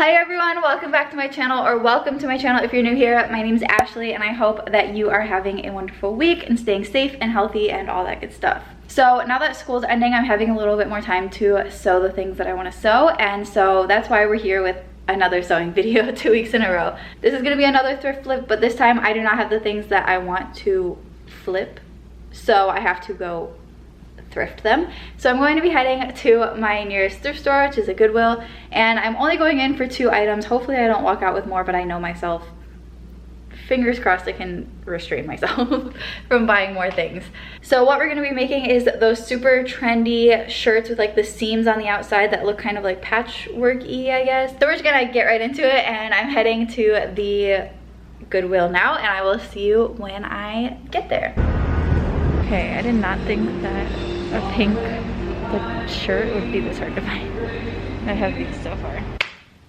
Hi everyone, welcome back to my channel, or welcome to my channel if you're new here. My name is Ashley and I hope that you are having a wonderful week and staying safe and healthy and all that good stuff. So now that school's ending, I'm having a little bit more time to sew the things that I want to sew, and so that's why we're here with another sewing video 2 weeks in a row. This is going to be another thrift flip, but this time I do not have the things that I want to flip, so I have to go thrift them. So I'm going to be heading to my nearest thrift store, which is a Goodwill, and I'm only going in for 2 items. Hopefully I don't walk out with more, but I know myself. Fingers crossed I can restrain myself from buying more things. So what we're going to be making is those super trendy shirts with like the seams on the outside that look kind of like patchwork-y, I guess. So we're just gonna get right into it, and I'm heading to the Goodwill now, and I will see you when I get there. Okay, I did not think that a pink shirt would be this hard to find. I have these so far.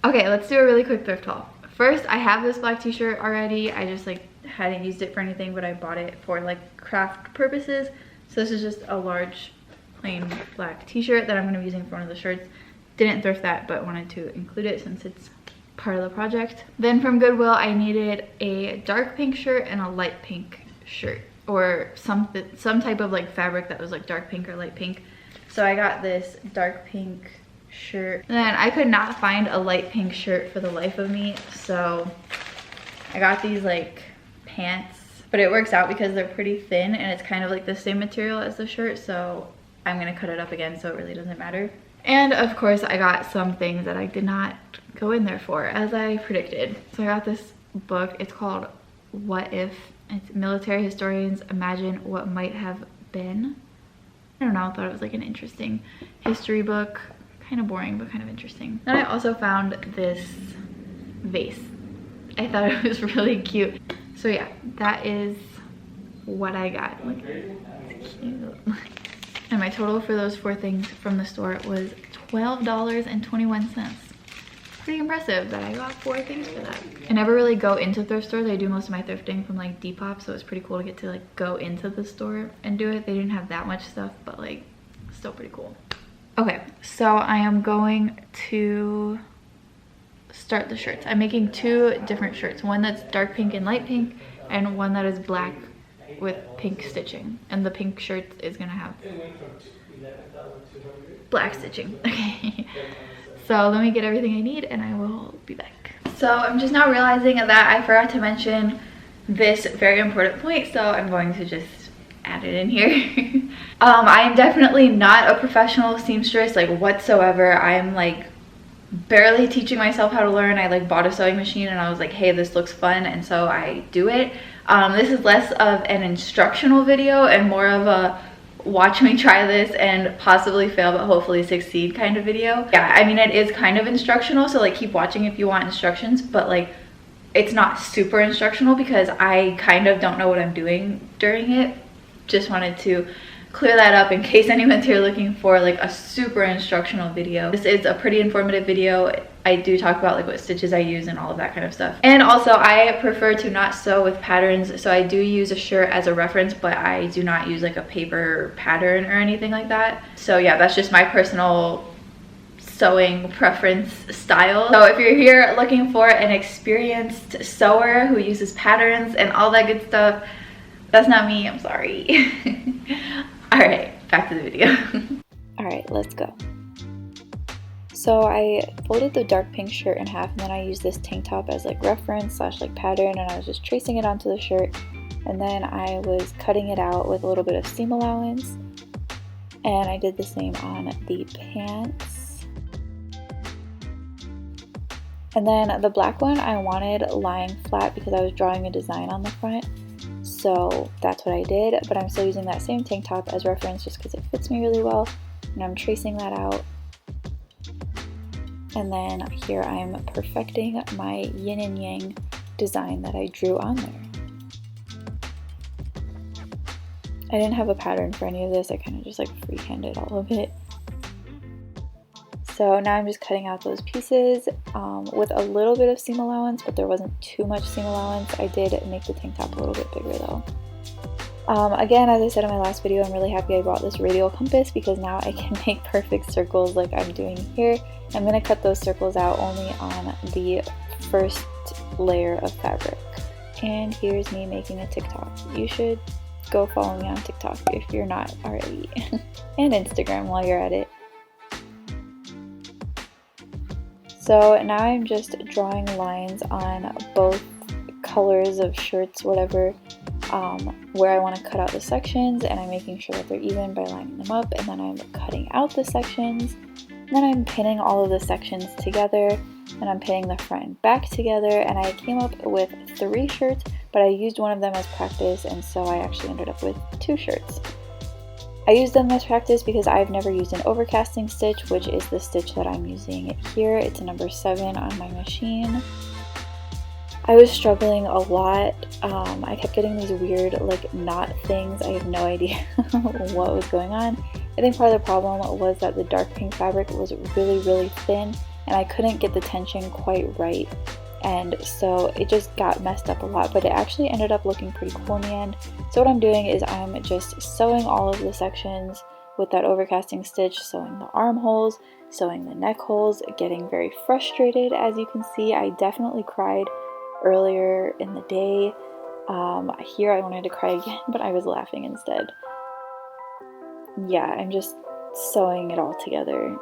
Okay, let's do a really quick thrift haul. First, I have this black t-shirt already. I just like hadn't used it for anything, but I bought it for like craft purposes. So this is just a large plain black t-shirt that I'm going to be using for one of the shirts. Didn't thrift that, but wanted to include it since it's part of the project. Then from Goodwill, I needed a dark pink shirt and a light pink shirt, or some type of like fabric that was like dark pink or light pink. So I got this dark pink shirt, and then I could not find a light pink shirt for the life of me, so I got these like pants, but it works out because they're pretty thin and it's kind of like the same material as the shirt, so I'm gonna cut it up again so it really doesn't matter. And of course I got some things that I did not go in there for, as I predicted. So I got this book. It's called What If. It's Military Historians Imagine What Might Have Been. I don't know, I thought it was like an interesting history book. Kind of boring, but kind of interesting. Then I also found this vase. I thought it was really cute. So yeah, that is what I got. Like, it's cute. And my total for those 4 things from the store was $12.21. Pretty impressive that I got 4 things for that. I never really go into thrift stores. I do most of my thrifting from like Depop, so it's pretty cool to get to like go into the store and do it. They didn't have that much stuff, but like still pretty cool. Okay, so I am going to start the shirts. I'm making 2 different shirts, one that's dark pink and light pink, and one that is black with pink stitching. And the pink shirt is gonna have black stitching. Okay. So let me get everything I need and I will be back. So I'm just now realizing that I forgot to mention this very important point, so I'm going to just add it in here. I am definitely not a professional seamstress, like whatsoever. I am like barely teaching myself how to learn. I like bought a sewing machine and I was like, hey, this looks fun, and so I do it. This is less of an instructional video and more of a watch me try this and possibly fail but hopefully succeed kind of video. Yeah, I mean it is kind of instructional, so like keep watching if you want instructions, but like it's not super instructional because I kind of don't know what I'm doing during it. Just wanted to clear that up in case anyone's here looking for like a super instructional video. This is a pretty informative video. I do talk about like what stitches I use and all of that kind of stuff. And also I prefer to not sew with patterns, so I do use a shirt as a reference, but I do not use like a paper pattern or anything like that. So yeah, that's just my personal sewing preference style. So if you're here looking for an experienced sewer who uses patterns and all that good stuff, that's not me, I'm sorry. All right, back to the video. All right, let's go. So I folded the dark pink shirt in half, and then I used this tank top as like reference / like pattern, and I was just tracing it onto the shirt, and then I was cutting it out with a little bit of seam allowance, and I did the same on the pants. And then the black one I wanted lying flat because I was drawing a design on the front. So that's what I did, but I'm still using that same tank top as reference just because it fits me really well, and I'm tracing that out. And then here I'm perfecting my yin and yang design that I drew on there. I didn't have a pattern for any of this, I kind of just like freehanded all of it. So now I'm just cutting out those pieces with a little bit of seam allowance, but there wasn't too much seam allowance. I did make the tank top a little bit bigger though. Again, as I said in my last video, I'm really happy I bought this radial compass because now I can make perfect circles like I'm doing here. I'm going to cut those circles out only on the first layer of fabric. And here's me making a TikTok. You should go follow me on TikTok if you're not already. And Instagram while you're at it. So now I'm just drawing lines on both colors of shirts, whatever, where I want to cut out the sections, and I'm making sure that they're even by lining them up, and then I'm cutting out the sections, and then I'm pinning all of the sections together, and I'm pinning the front and back together, and I came up with 3 shirts, but I used one of them as practice, and so I actually ended up with 2 shirts. I used them as practice because I've never used an overcasting stitch, which is the stitch that I'm using here. It's a number 7 on my machine. I was struggling a lot. I kept getting these weird like knot things. I have no idea what was going on. I think part of the problem was that the dark pink fabric was really thin and I couldn't get the tension quite right. And so it just got messed up a lot, but it actually ended up looking pretty cool in the end. So what I'm doing is I'm just sewing all of the sections with that overcasting stitch, sewing the armholes, sewing the neck holes, getting very frustrated. As you can see, I definitely cried earlier in the day. Here I wanted to cry again, but I was laughing instead. Yeah, I'm just sewing it all together.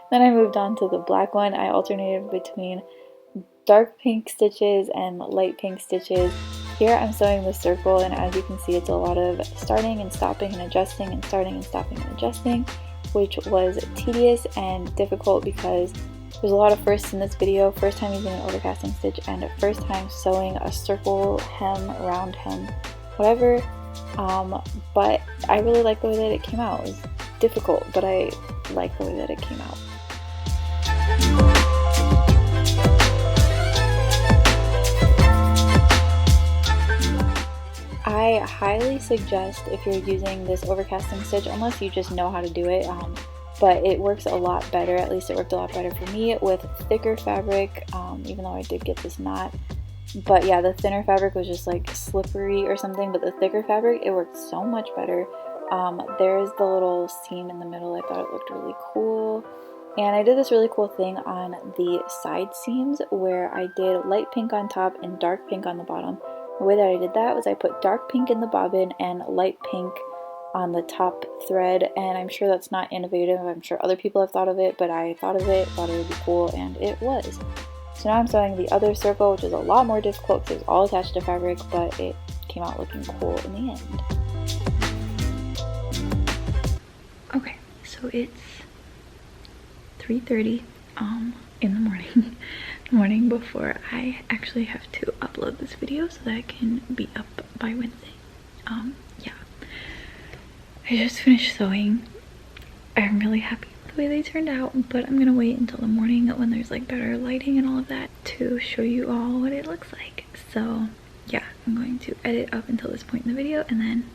Then I moved on to the black one. I alternated between dark pink stitches and light pink stitches. Here I'm sewing the circle, and as you can see, it's a lot of starting and stopping and adjusting and starting and stopping and adjusting, which was tedious and difficult because there's a lot of firsts in this video. First time using an overcasting stitch and first time sewing a circle hem, round hem, whatever. But I really like the way that it came out. It was difficult, but I like the way that it came out. I highly suggest if you're using this overcasting stitch, unless you just know how to do it, but it works a lot better, at least it worked a lot better for me, with thicker fabric, even though I did get this knot. But yeah, the thinner fabric was just like slippery or something, but the thicker fabric, it worked so much better. There's the little seam in the middle. I thought it looked really cool. And I did this really cool thing on the side seams where I did light pink on top and dark pink on the bottom. The way that I did that was I put dark pink in the bobbin and light pink on the top thread, and I'm sure that's not innovative. I'm sure other people have thought of it, but I thought of it, thought it would be cool, and it was. So now I'm sewing the other circle, which is a lot more difficult because it's all attached to fabric, but it came out looking cool in the end. Okay, so it's 3:30 in the morning. The morning before I actually have to upload this video so that it can be up by Wednesday. Yeah. I just finished sewing. I'm really happy with the way they turned out, but I'm gonna wait until the morning when there's like better lighting and all of that to show you all what it looks like. So yeah, I'm going to edit up until this point in the video and then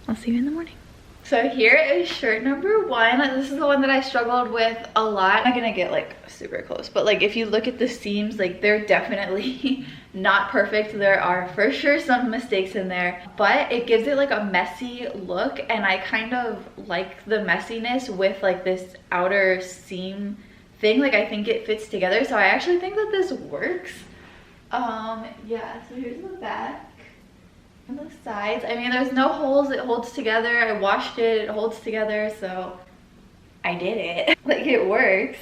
I'll see you in the morning. So here is shirt number 1. This is the one that I struggled with a lot. I'm not gonna get like super close, but like if you look at the seams, like they're definitely not perfect. There are for sure some mistakes in there, but it gives it like a messy look, and I kind of like the messiness with like this outer seam thing. Like I think it fits together, so I actually think that this works. Yeah, so here's the back. And the sides, I mean, there's no holes, it holds together. I washed it, it holds together, so I did it. Like, it works.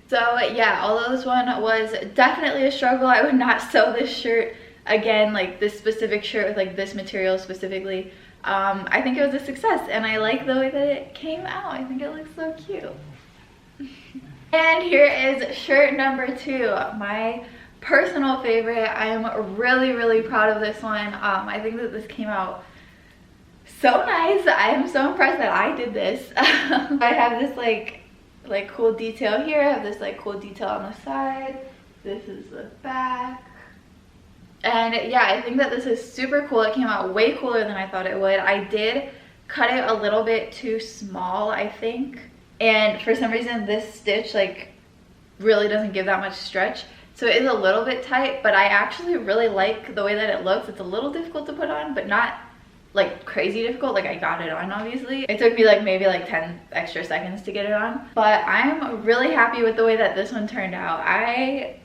So yeah, although this one was definitely a struggle, I would not sew this shirt again, like this specific shirt with like this material specifically. I think it was a success, and I like the way that it came out. I think it looks so cute. And here is shirt number 2, my personal favorite. I am really proud of this one. I think that this came out so nice. I am so impressed that I did this. I have this like cool detail here. I have this like cool detail on the side. This is the back. And yeah, I think that this is super cool. It came out way cooler than I thought it would. I did cut it a little bit too small, I think. And for some reason this stitch like really doesn't give that much stretch. So it is a little bit tight, but I actually really like the way that it looks. It's a little difficult to put on, but not like crazy difficult. Like I got it on, obviously. It took me like maybe like 10 extra seconds to get it on, but I'm really happy with the way that this one turned out. I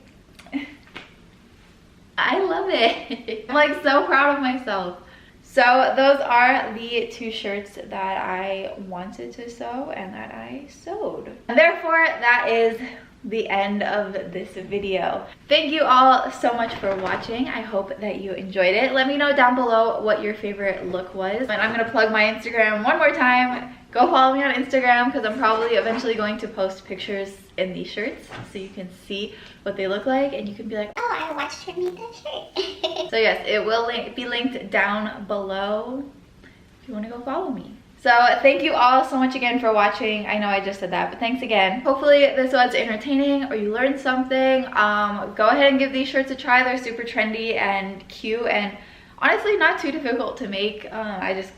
love it. I'm like so proud of myself. So those are the 2 shirts that I wanted to sew and that I sewed. And therefore, that is the end of this video. Thank you all so much for watching. I hope that you enjoyed it. Let me know down below what your favorite look was. And I'm gonna plug my Instagram one more time. Go follow me on Instagram because I'm probably eventually going to post pictures in these shirts so you can see what they look like and you can be like, oh, I watched her make that shirt. So yes, it will be linked down below if you want to go follow me. So thank you all so much again for watching. I know I just said that, but thanks again. Hopefully this was entertaining or you learned something. Go ahead and give these shirts a try. They're super trendy and cute and honestly not too difficult to make. I just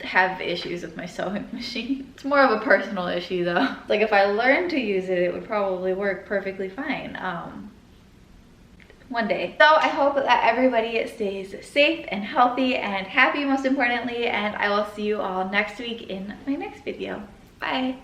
have issues with my sewing machine. It's more of a personal issue though. Like if I learned to use it, it would probably work perfectly fine. One day. So I hope that everybody stays safe and healthy and happy most importantly, and I will see you all next week in my next video. Bye.